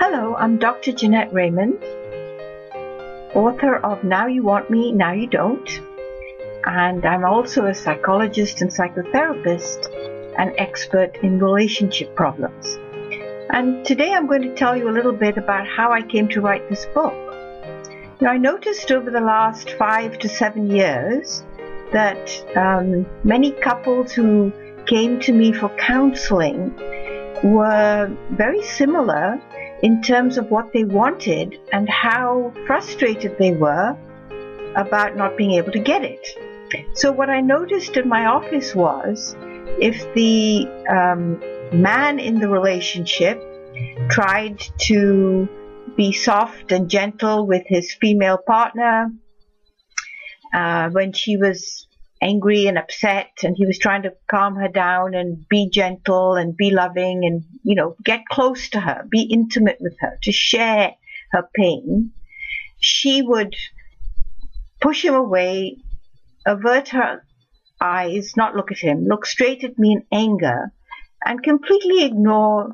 Hello, I'm Dr. Jeanette Raymond, author of Now You Want Me, Now You Don't, and I'm also a psychologist and psychotherapist and expert in relationship problems. And today I'm going to tell you a little bit about how I came to write this book. I noticed over the last 5 to 7 years that many couples who came to me for counseling were very similar in terms of what they wanted and how frustrated they were about not being able to get it. So what I noticed in my office was if the man in the relationship tried to be soft and gentle with his female partner when she was angry and upset, and he was trying to calm her down and be gentle and be loving and, get close to her, be intimate with her, to share her pain, she would push him away, avert her eyes, not look at him, look straight at me in anger, and completely ignore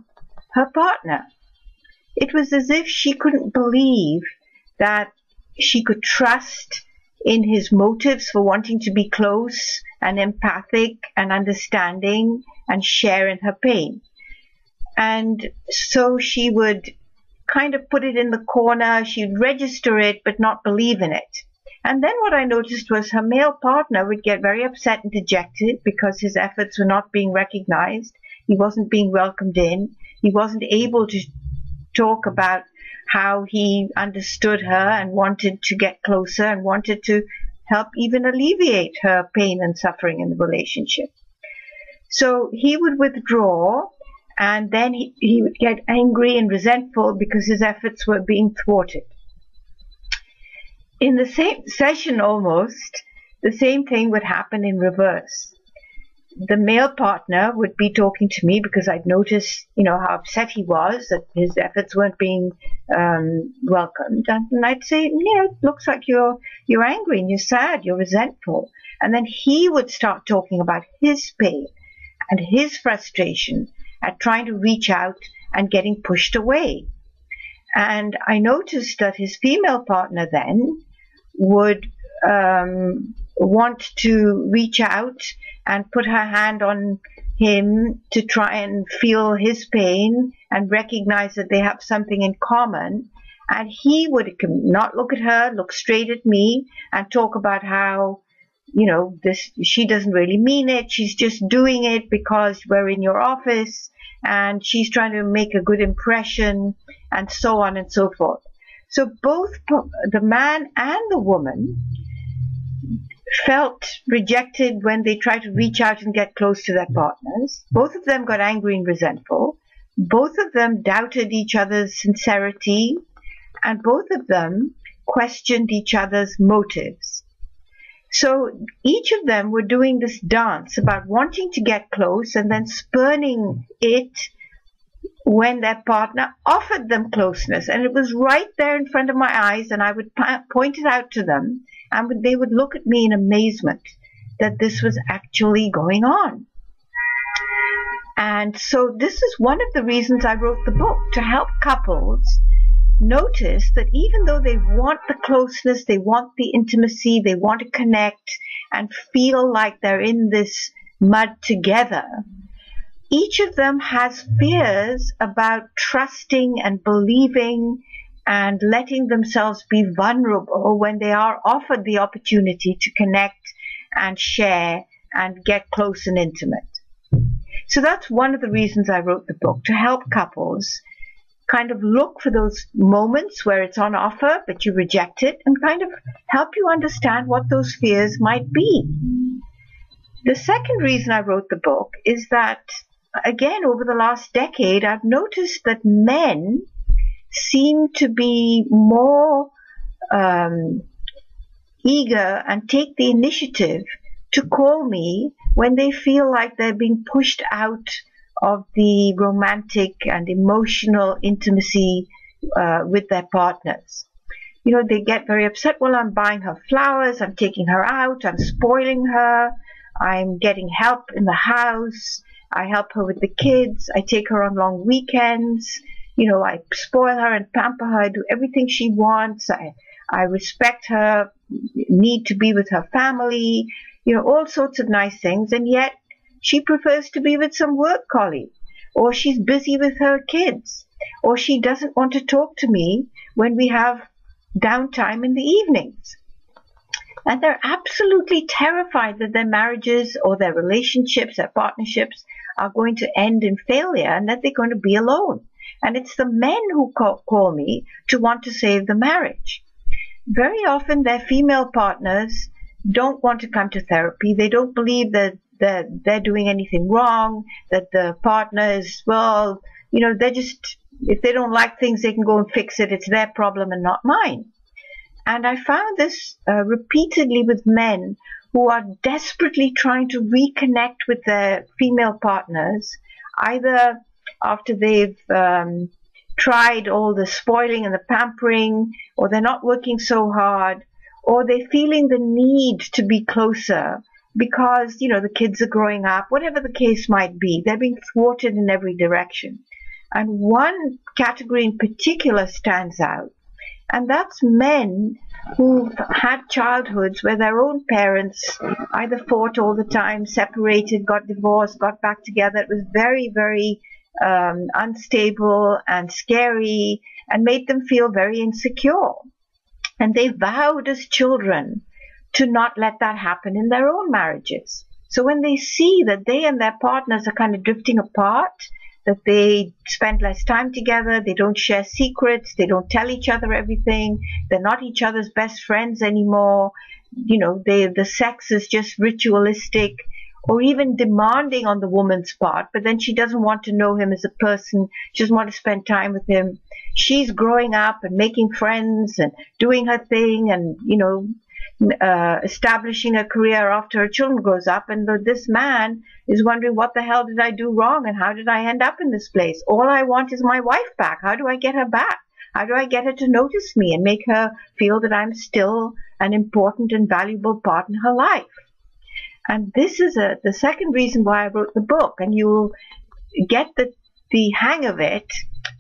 her partner. It was as if she couldn't believe that she could trust in his motives for wanting to be close and empathic and understanding and share in her pain. And so she would kind of put it in the corner, she'd register it but not believe in it. And then what I noticed was her male partner would get very upset and dejected because his efforts were not being recognized, he wasn't being welcomed in, he wasn't able to talk about how he understood her and wanted to get closer and wanted to help even alleviate her pain and suffering in the relationship. So he would withdraw, and then he would get angry and resentful because his efforts were being thwarted. In the same session almost, the same thing would happen in reverse. The male partner would be talking to me because I'd noticed, how upset he was, that his efforts weren't being welcomed. And I'd say, it looks like you're angry and you're sad, you're resentful. And then he would start talking about his pain and his frustration at trying to reach out and getting pushed away. And I noticed that his female partner then would want to reach out and put her hand on him to try and feel his pain and recognize that they have something in common. And he would not look at her, look straight at me and talk about how, she doesn't really mean it. She's just doing it because we're in your office and she's trying to make a good impression, and so on and so forth. So both the man and the woman felt rejected when they tried to reach out and get close to their partners. Both of them got angry and resentful. Both of them doubted each other's sincerity, and both of them questioned each other's motives. So each of them were doing this dance about wanting to get close and then spurning it when their partner offered them closeness. And it was right there in front of my eyes, and I would point it out to them, and they would look at me in amazement that this was actually going on. And so this is one of the reasons I wrote the book, to help couples notice that even though they want the closeness, they want the intimacy, they want to connect and feel like they're in this mud together, each of them has fears about trusting and believing and letting themselves be vulnerable when they are offered the opportunity to connect and share and get close and intimate. So that's one of the reasons I wrote the book, to help couples kind of look for those moments where it's on offer but you reject it, and kind of help you understand what those fears might be. The second reason I wrote the book is that, again, over the last decade, I've noticed that men seem to be more eager and take the initiative to call me when they feel like they're being pushed out of the romantic and emotional intimacy with their partners. They get very upset. Well, I'm buying her flowers, I'm taking her out, I'm spoiling her, I'm getting help in the house, I help her with the kids, I take her on long weekends, I spoil her and pamper her, do everything she wants. I respect her need to be with her family, all sorts of nice things. And yet she prefers to be with some work colleague, or she's busy with her kids, or she doesn't want to talk to me when we have downtime in the evenings. And they're absolutely terrified that their marriages or their relationships, their partnerships are going to end in failure and that they're going to be alone. And it's the men who call me to want to save the marriage. Very often their female partners don't want to come to therapy. They don't believe that they're doing anything wrong, that the partner is, they're just, if they don't like things, they can go and fix it. It's their problem and not mine. And I found this repeatedly with men who are desperately trying to reconnect with their female partners, either after they've tried all the spoiling and the pampering, or they're not working so hard, or they're feeling the need to be closer because, the kids are growing up, whatever the case might be. They're being thwarted in every direction. And one category in particular stands out. And that's men who've had childhoods where their own parents either fought all the time, separated, got divorced, got back together. It was very, very unstable and scary and made them feel very insecure. And they vowed as children to not let that happen in their own marriages. So when they see that they and their partners are kind of drifting apart, that they spend less time together, they don't share secrets, they don't tell each other everything, they're not each other's best friends anymore, the sex is just ritualistic or even demanding on the woman's part, but then she doesn't want to know him as a person, she doesn't want to spend time with him. She's growing up and making friends and doing her thing and, establishing a career after her children grows up, and this man is wondering, what the hell did I do wrong and how did I end up in this place? All I want is my wife back. How do I get her back? How do I get her to notice me and make her feel that I'm still an important and valuable part in her life? And this is the second reason why I wrote the book, and you'll get the hang of it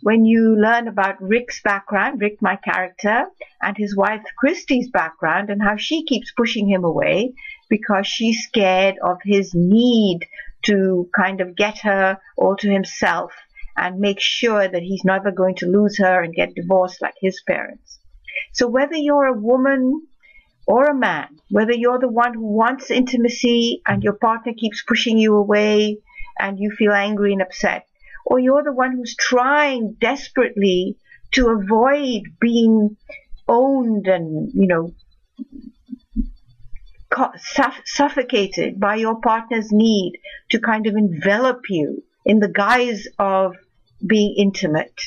when you learn about Rick's background, Rick, my character, and his wife Christy's background, and how she keeps pushing him away because she's scared of his need to kind of get her all to himself and make sure that he's never going to lose her and get divorced like his parents. So whether you're a woman or a man, whether you're the one who wants intimacy and your partner keeps pushing you away and you feel angry and upset, or you're the one who's trying desperately to avoid being owned and, suffocated by your partner's need to kind of envelop you in the guise of being intimate,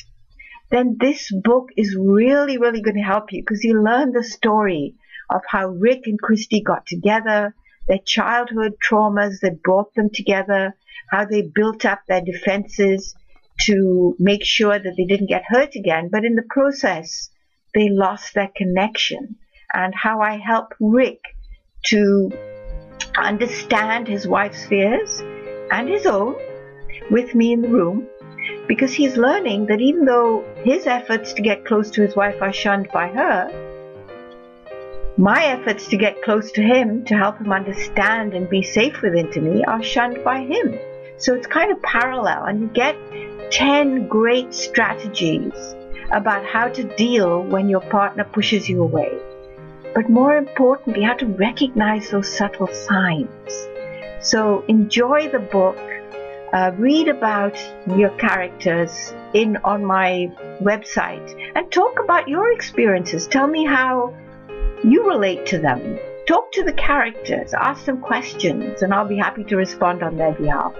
then this book is really, really going to help you, because you learn the story of how Rick and Christy got together, their childhood traumas that brought them together, how they built up their defenses to make sure that they didn't get hurt again, but in the process they lost their connection, and how I help Rick to understand his wife's fears and his own with me in the room, because he's learning that even though his efforts to get close to his wife are shunned by her, my efforts to get close to him, to help him understand and be safe with intimacy, are shunned by him. So it's kind of parallel, and you get 10 great strategies about how to deal when your partner pushes you away. But more importantly, how to recognize those subtle signs. So enjoy the book. Read about your characters on my website and talk about your experiences. Tell me how you relate to them. Talk to the characters, ask them questions, and I'll be happy to respond on their behalf.